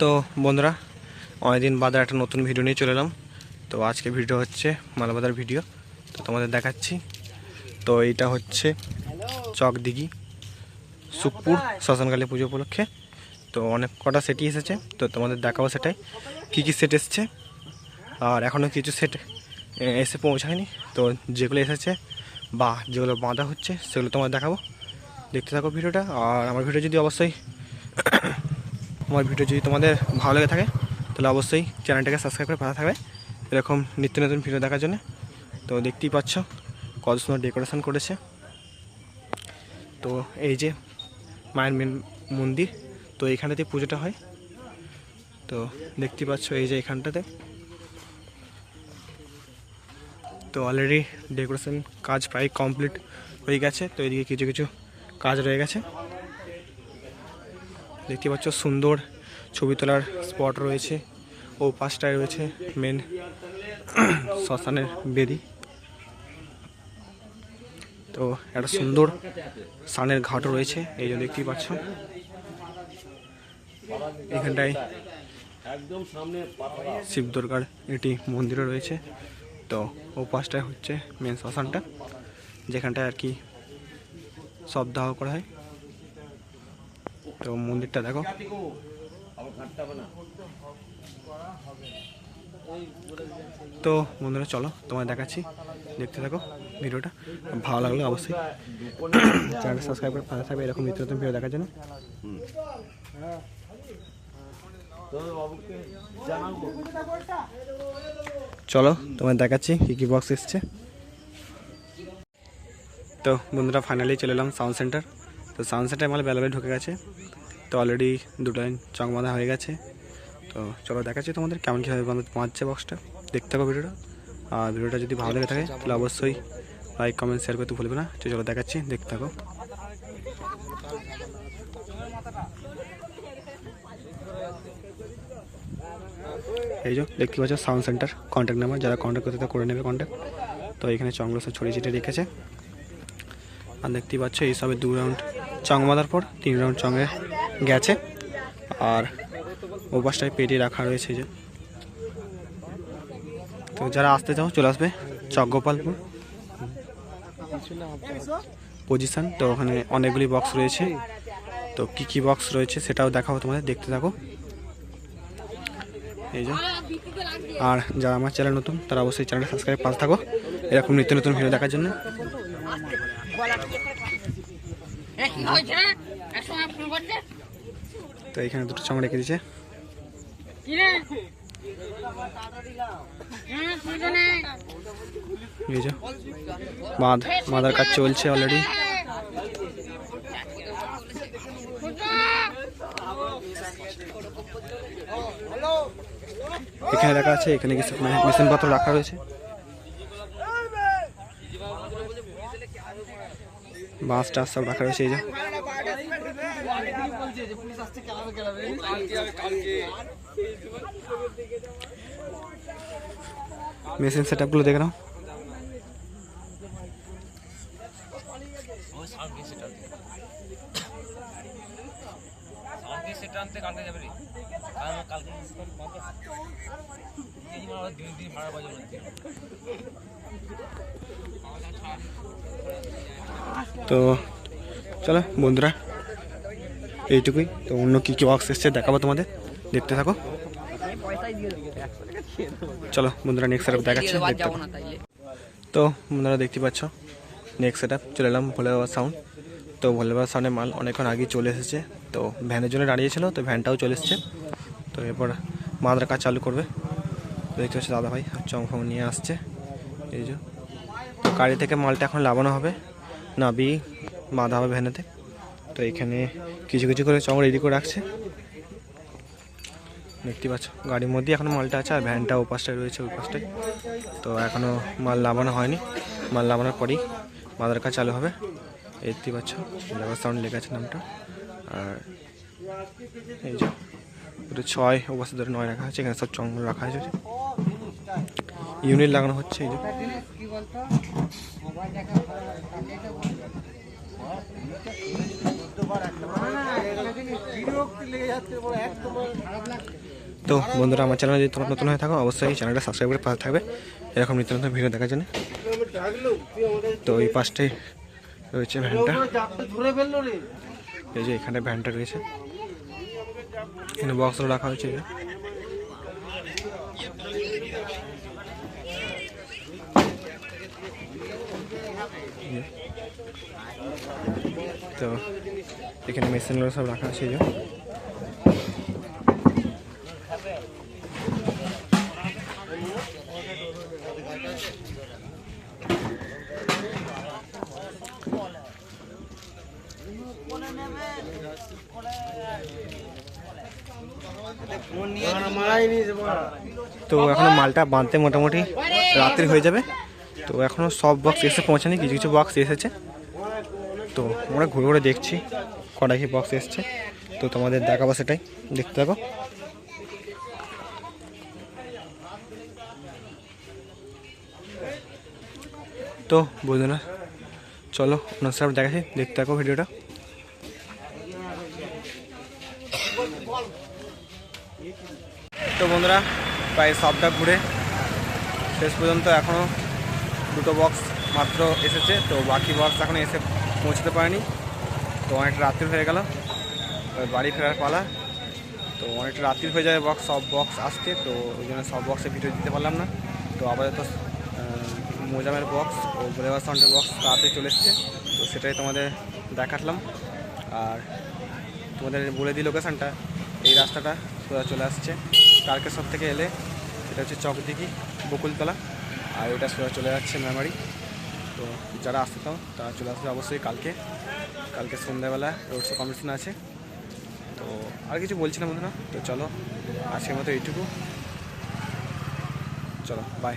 তো বন্ধুরা অনেকদিন বাদে একটা নতুন ভিডিও নিয়ে চলে এলাম। তো আজকে ভিডিও হচ্ছে মালবাজার ভিডিও, তো তোমাদের দেখাচ্ছি। তো এইটা হচ্ছে চকদিঘি সুখপুর শ্মশানকালী পুজো উপলক্ষে। তো অনেক কটা সেটই এসেছে, তো তোমাদের দেখাবো সেটাই কী কী সেট এসছে। আর এখনও কিছু সেট এসে পৌঁছায়নি, তো যেগুলো এসেছে বা যেগুলো বাঁধা হচ্ছে সেগুলো তোমাদের দেখাবো। দেখতে থাকো ভিডিওটা। আর আমার ভিডিও যদি তোমাদের ভালো লেগে থাকে তাহলে অবশ্যই চ্যানেলটাকে সাবস্ক্রাইব করে পাশে থাকবে এরকম নিত্য নতুন ভিডিও দেখার জন্য। তো দেখতেই পাচ্ছ কত সুন্দর ডেকোরেশন করেছে। তো এই যে মায়ের মেন মন্দির, তো এইখানটাতে পুজোটা হয়। তো দেখতেই পাচ্ছ এই যে এখানটাতে তো অলরেডি ডেকোরেশন কাজ প্রায় কমপ্লিট হয়ে গেছে। তো এদিকে কিছু কিছু কাজ রয়ে গেছে। দেখতে পাচ্ছ সুন্দর ছবি তোলার স্পট রয়েছে, ও পাশটায় রয়েছে মেন শ্মশানের বেদি। তো একটা সুন্দর সানের ঘাটও রয়েছে, এই যে দেখতেই পাচ্ছ। এখানটায় শিব দুর্গার একটি মন্দিরও রয়েছে। তো ও পাশটায় হচ্ছে মেন শ্মশানটা, যেখানটায় আর কি শবদাহ করা হয়। তো মন্দিরটা দেখো। তো বন্ধুরা চলো তোমায় দেখাচ্ছি, দেখতে থাকো ভিডিওটা। ভালো লাগলে অবশ্যই চ্যানেলটা সাবস্ক্রাইব করে পাশে থাকবে এরকম নিত্য নতুন ভিডিও দেখার জন্য। চলো তোমায় দেখাচ্ছি কী কী বক্স এসছে। তো বন্ধুরা ফাইনালি চলে এলাম সাউন্ড সেন্টার। তো সাউন্ড সেন্টার আমার বেলাবেলা ঢুকে গেছে। তো অলরেডি দুটো লাইন চক বাঁধা হয়ে গেছে। তো চলো দেখাচ্ছি তোমাদের কেমন কীভাবে বাঁধছে বক্সটা। দেখতে থাকো ভিডিওটা। আর ভিডিওটা যদি ভালো লেগে থাকে তাহলে অবশ্যই লাইক কমেন্ট শেয়ার করতে ভুলবে না। চলো দেখাচ্ছি, দেখতে থাকো। এই যে দেখতে পাচ্ছ সাউন্ড সেন্টার কন্ট্যাক্ট নাম্বার, যারা কন্ট্যাক্ট করতে করে নেবে কন্ট্যাক্ট। তো এখানে চংগুলো সব ছড়িয়ে ছিটিয়ে রেখেছে। আর দেখতেই পাচ্ছ এইসবে 2 রাউন্ড চং বাঁধার পর 3 রাউন্ড চঙে গেছে। আর ওপাশটায় পেটি রাখা রয়েছে যে। তো যারা আসতে চাও চলে আসবে চক গোপালপুর পজিশন। তো ওখানে অনেকগুলি বক্স রয়েছে, তো কী কী বক্স রয়েছে সেটাও দেখাবো তোমাদের, দেখতে থাকো। এই যে আর যারা আমার চ্যানেল নতুন তারা অবশ্যই চ্যানেলটা সাবস্ক্রাইব পাশে থাকো এরকম নিত্য নতুন ভিডিও দেখার জন্য। তো এখানে দুটো চং রেখে দিয়েছে। এই যে বাঁধার কাজ চলছে অলরেডি। এখানে রাখা আছে, এখানে কিছু মেশিন পত্র রাখা রয়েছে। বাঁশ টাস সব রাখা রয়েছে। এই যে মেশিন সেট আপগুলো দেখে নাও। তো চলো বন্ধুরা এইটুকুই। তো অন্য কী কী বক্স এসছে দেখাবো তোমাদের, দেখতে থাকো। চলো বন্ধুরা নেক্সট সেট আপ দেখাচ্ছি। তো বন্ধুরা দেখতে পাচ্ছ নেক্সট সেট আপ চলে এলাম ভোলে বাবার সাউন্ড। তো ভোলে বাবার সাউন্ডের মাল অনেকক্ষণ আগেই চলে এসেছে। তো ভ্যানের জন্য দাঁড়িয়েছিল, তো ভ্যানটাও চলে এসছে। তো এরপর বাঁধার কাজ চালু করবে। দেখতে পাচ্ছি দাদা ভাই চং ফং নিয়ে আসছে। এই যে তো গাড়ি থেকে মালটা এখন লাগানো হবে, নাবি বাঁধা হবে ভ্যানেতে। তো এখানে কিছু কিছু করে চং রেডি করে রাখছে, দেখতে পাচ্ছ। গাড়ির মধ্যে এখনও মালটা আছে, আর ভ্যানটা ও পাশটায় রয়েছে ওই পাশটায়। তো এখনও মাল লাগানো হয়নি, মাল লাগানোর পরেই বাঁধার কাজ চালু হবে। দেখতে পাচ্ছ লেবার সাউন্ড লেখা আছে নামটা। আর এই যে 6 অবস্থা ধরে 9 রাখা আছে, এখানে সব চং রাখা আছে, ইউনিট লাগানো হচ্ছে। এই যে তো বন্ধুরা, আমার চ্যানেলে যদি তোমরা নতুন হয়ে থাকো অবশ্যই চ্যানেলটা সাবস্ক্রাইব করে পাশে থাকবে এরকম নিত্য নতুন ভিডিও দেখার জন্য। তো এই পাশটাই রয়েছে ভ্যানটা, এই যে এখানে ভ্যানটা রয়েছে, এখানে বক্সও রাখা হয়েছে। তো এখানে মেশিনগুলো সব রাখা আছে। তো এখনো মালটা বাঁধতে মোটামুটি রাত্রি হয়ে যাবে। তো এখনো সব বক্স এসে পৌঁছায়নি, কিছু কিছু বক্স এসেছে। তো আমরা ঘুরে ঘুরে দেখছি কটা কি বক্স এসছে, তো তোমাদের দেখাবো, সেটাই দেখতে থাকো। তো বন্ধুরা চলো ওনার সাথে দেখাচ্ছি, দেখতে থাকো ভিডিওটা। তো বন্ধুরা প্রায় সবটা ঘুরে শেষ পর্যন্ত এখনও দুটো বক্স মাত্র এসেছে, তো বাকি বক্স এখন এসে পৌঁছতে পারেনি। তো অনেকটা রাত্রি হয়ে গেল, বাড়ি ফেরার পালা। তো অনেকটা রাত্রি হয়ে যায় সব বক্স আসতে, তো ওই জন্য সব বক্সে ভিডিও দিতে পারলাম না। তো আপাতত মোজামের বক্স ও ব্রেভার সাউন্ডের বক্স তাড়াতাড়ি চলে এসছে, তো সেটাই তোমাদের দেখালাম। আর তোমাদের বলে দিই লোকেশানটা, এই রাস্তাটা সোজা চলে আসছে তারকেশ্বর থেকে এলে, এটা হচ্ছে চকদিঘি বকুলতলা, আর এটা সোজা চলে যাচ্ছে মেমারি। তো যারা আসতে চাও তারা চলে আসবে অবশ্যই। কালকে সন্ধ্যাবেলা রোড শো কম্পিটিশন আছে। তো আর কিছু বলছিলাম বন্ধুরা, তো চলো আজকের মতো এইটুকু, চলো বাই।